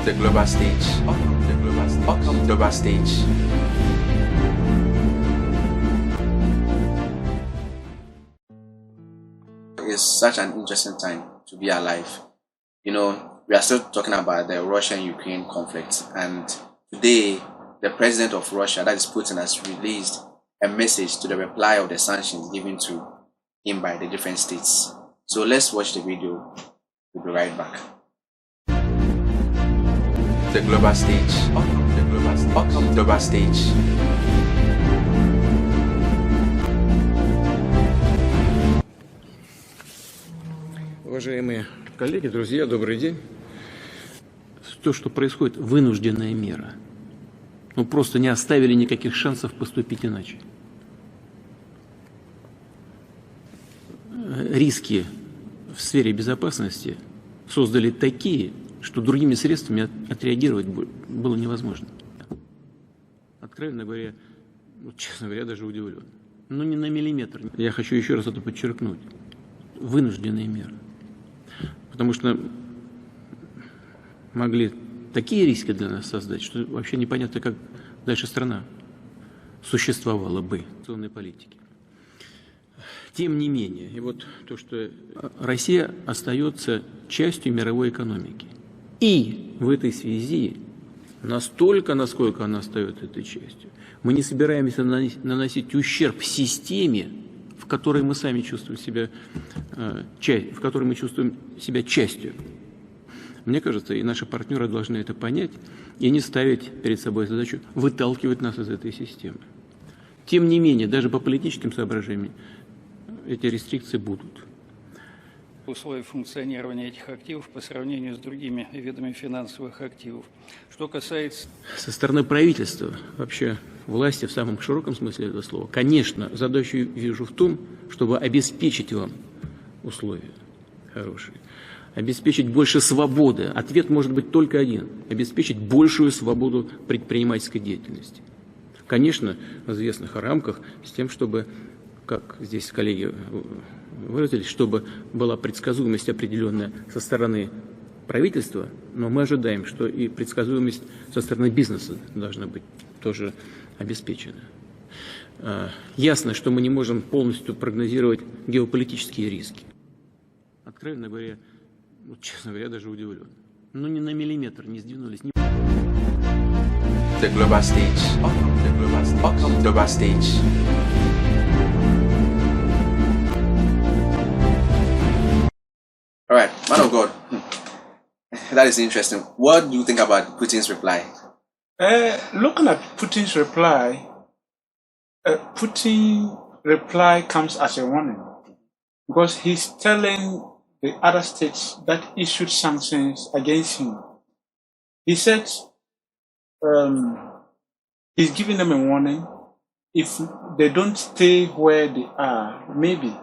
The global stage. Global stage. It's such an interesting time to be alive. You know, we are still talking about the Russia-Ukraine conflict, and today the president of Russia, that is Putin, has released a message to the reply of the sanctions given to him by the different states. So let's watch the video. We'll be right back. The global stage. Global stage. Уважаемые коллеги, друзья, добрый день. То, что происходит, вынужденная мера. Ну, просто не оставили никаких шансов поступить иначе. Риски в сфере безопасности создали такие, что другими средствами отреагировать было невозможно. Откровенно говоря, честно говоря, даже удивлен. Ну, не на миллиметр. Я хочу еще раз это подчеркнуть. Вынужденные меры. Потому что могли такие риски для нас создать, что вообще непонятно, как дальше страна существовала бы в санкционной политике. Тем не менее, и вот то, что Россия остается частью мировой экономики. И в этой связи, настолько, насколько она остается этой частью, мы не собираемся наносить ущерб системе, в которой мы сами чувствуем себя, в которой мы чувствуем себя частью. Мне кажется, и наши партнеры должны это понять и не ставить перед собой задачу выталкивать нас из этой системы. Тем не менее, даже по политическим соображениям эти рестрикции будут. Условия функционирования этих активов по сравнению с другими видами финансовых активов. Что касается... Со стороны правительства, вообще власти в самом широком смысле этого слова, конечно, задачу вижу в том, чтобы обеспечить вам условия хорошие, обеспечить больше свободы. Ответ может быть только один – обеспечить большую свободу предпринимательской деятельности. Конечно, в известных рамках, с тем, чтобы, как здесь коллеги выразились, чтобы была предсказуемость определенная со стороны правительства, но мы ожидаем, что и предсказуемость со стороны бизнеса должна быть тоже обеспечена. Ясно, что мы не можем полностью прогнозировать геополитические риски. Откровенно говоря, честно говоря, даже удивлен. Ну, ни на миллиметр не сдвинулись. The global stage. Global stage. All right, man of God, that is interesting. What do you think about Putin's reply? Looking at Putin's reply, Putin's reply comes as a warning because he's telling the other states that issued sanctions against him. He said he's giving them a warning. If they don't stay where they are, maybe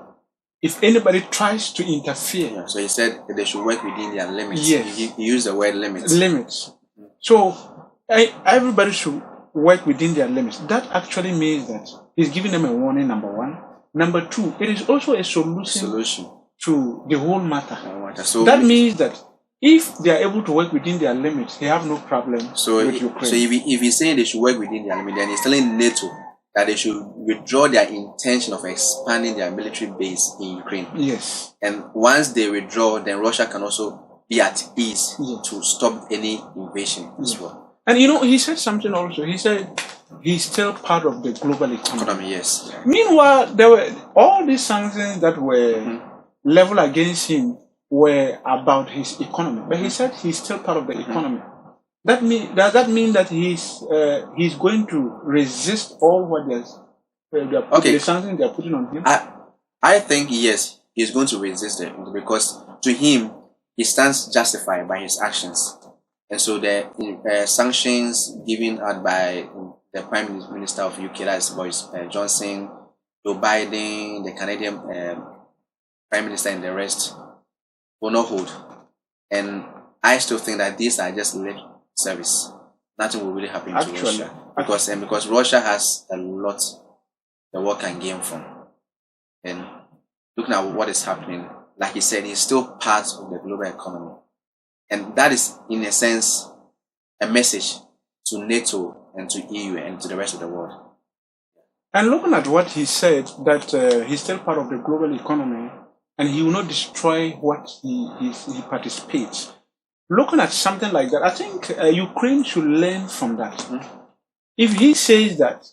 if anybody tries to interfere. Yeah, so he said that they should work within their limits. Yes. He used the word limits. Limits. So everybody should work within their limits. That actually means that he's giving them a warning, number one. Number two, it is also a solution to the whole matter. So that means that if they are able to work within their limits, they have no problem with Ukraine. So if he's saying they should work within their limits, then he's telling NATO that they should withdraw their intention of expanding their military base in Ukraine. Yes. And once they withdraw, then Russia can also be at ease to stop any invasion as well. And you know, he said something also. He said he's still part of the global economy. Yes. Meanwhile, there were all these sanctions that were leveled against him were about his economy. But he said he's still part of the economy. Does that mean that he's going to resist all what the sanctions they're putting on him? I think yes, he's going to resist it because to him he stands justified by his actions, and so the sanctions given out by the Prime Minister of UK, that's Boris Johnson, Joe Biden, the Canadian Prime Minister, and the rest will not hold. And I still think that these are just lip service. Nothing will really happen to Russia because Russia has a lot the world can gain from. And looking at what is happening, like he said, he's still part of the global economy, and that is in a sense a message to NATO and to EU and to the rest of the world. And looking at what he said, that he's still part of the global economy and he will not destroy what he participates. Looking at something like that, I think Ukraine should learn from that. Mm-hmm. If he says that,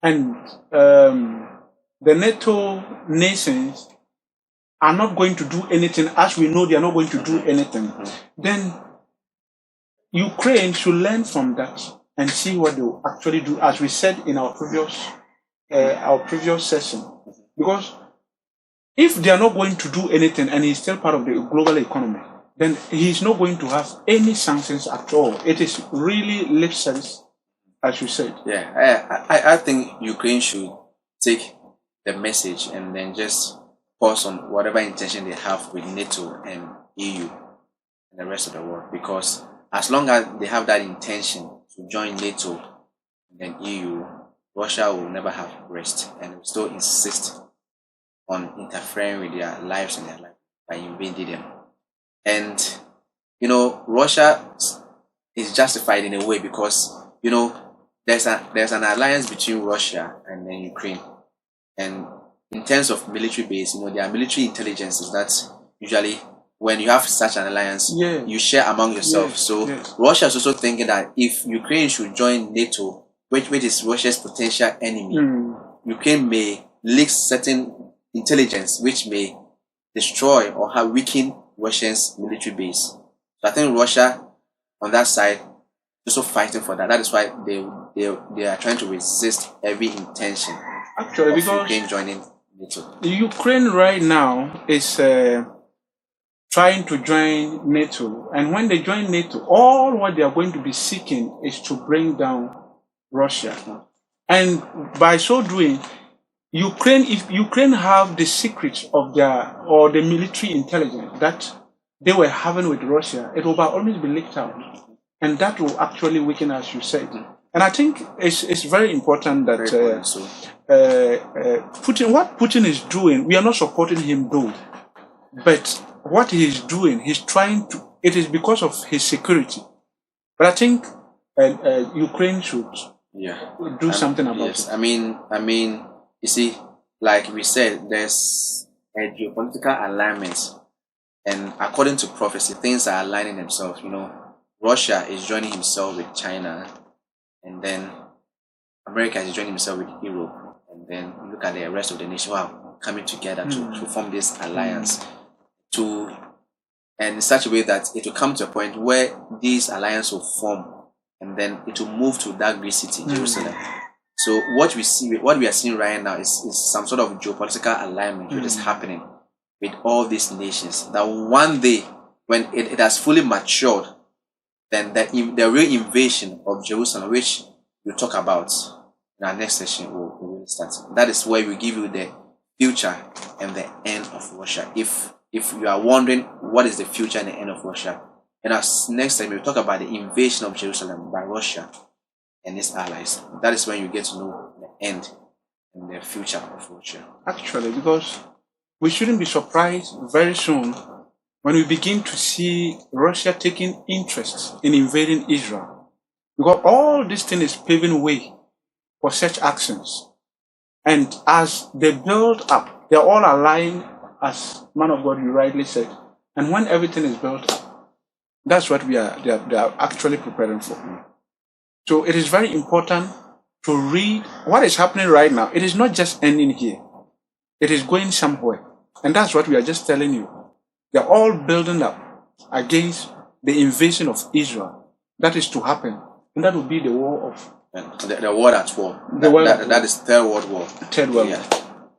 and the NATO nations are not going to do anything, as we know they are not going to do anything, then Ukraine should learn from that and see what they will actually do, as we said in our previous session. Because if they are not going to do anything and he's still part of the global economy, then he's not going to have any sanctions at all. It is really lip service, as you said. Yeah, I think Ukraine should take the message and then just pause on whatever intention they have with NATO and EU and the rest of the world. Because as long as they have that intention to join NATO and then EU, Russia will never have rest and will still insist on interfering with their lives and their life by invading them. And, Russia is justified in a way because, there's an alliance between Russia and then Ukraine. And in terms of military base, there are military intelligences that usually when you have such an alliance, you share among yourself. Russia is also thinking that if Ukraine should join NATO, which is Russia's potential enemy, Ukraine may leak certain intelligence which may destroy or have weakened Russia's military base. So I think Russia on that side is also fighting for that. That is why they are trying to resist every intention actually, of because Ukraine joining NATO. Ukraine right now is trying to join NATO, and when they join NATO, all what they are going to be seeking is to bring down Russia. And by so doing, if Ukraine have the secrets of the military intelligence that they were having with Russia, it will by always be leaked out. And that will actually weaken, as you said. And I think it's very important that what Putin is doing, we are not supporting him though. But what he is doing, it is because of his security. But I think Ukraine should do something about it. I mean, you see, like we said, there's a geopolitical alignment, and according to prophecy, things are aligning themselves. Russia is joining himself with China, and then America is joining himself with Europe, and then look at the rest of the nation coming together to form this alliance, and in such a way that it will come to a point where this alliance will form, and then it will move to that great city, Jerusalem. So what we are seeing right now is some sort of geopolitical alignment which is happening with all these nations. That one day, when it has fully matured, then the real invasion of Jerusalem, which we'll talk about in our next session, will start. That is where we give you the future and the end of Russia. If you are wondering what is the future and the end of Russia, in our next time we'll talk about the invasion of Jerusalem by Russia and its allies. That is when you get to know the end and the future of Russia. Actually, because we shouldn't be surprised very soon when we begin to see Russia taking interest in invading Israel. Because all this thing is paving way for such actions. And as they build up, they're all aligned, as man of God you rightly said. And when everything is built up, that's what they are actually preparing for. So it is very important to read what is happening right now. It is not just ending here. It is going somewhere. And that's what we are just telling you. They are all building up against the invasion of Israel. That is to happen. And that will be the war of... The world at war. That is Third World War. Third World War.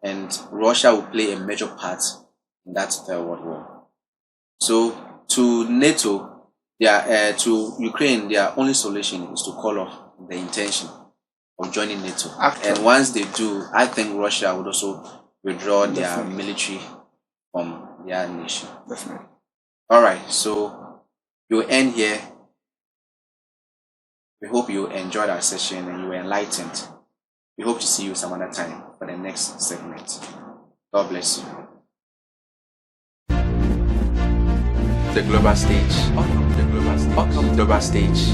And Russia will play a major part in that Third World War. So to NATO, to Ukraine, their only solution is to call off the intention of joining NATO. And once they do, I think Russia would also withdraw their military from their nation. Definitely. All right, so we'll end here. We hope you enjoyed our session and you were enlightened. We hope to see you some other time for the next segment. God bless you. The global stage. The global stage.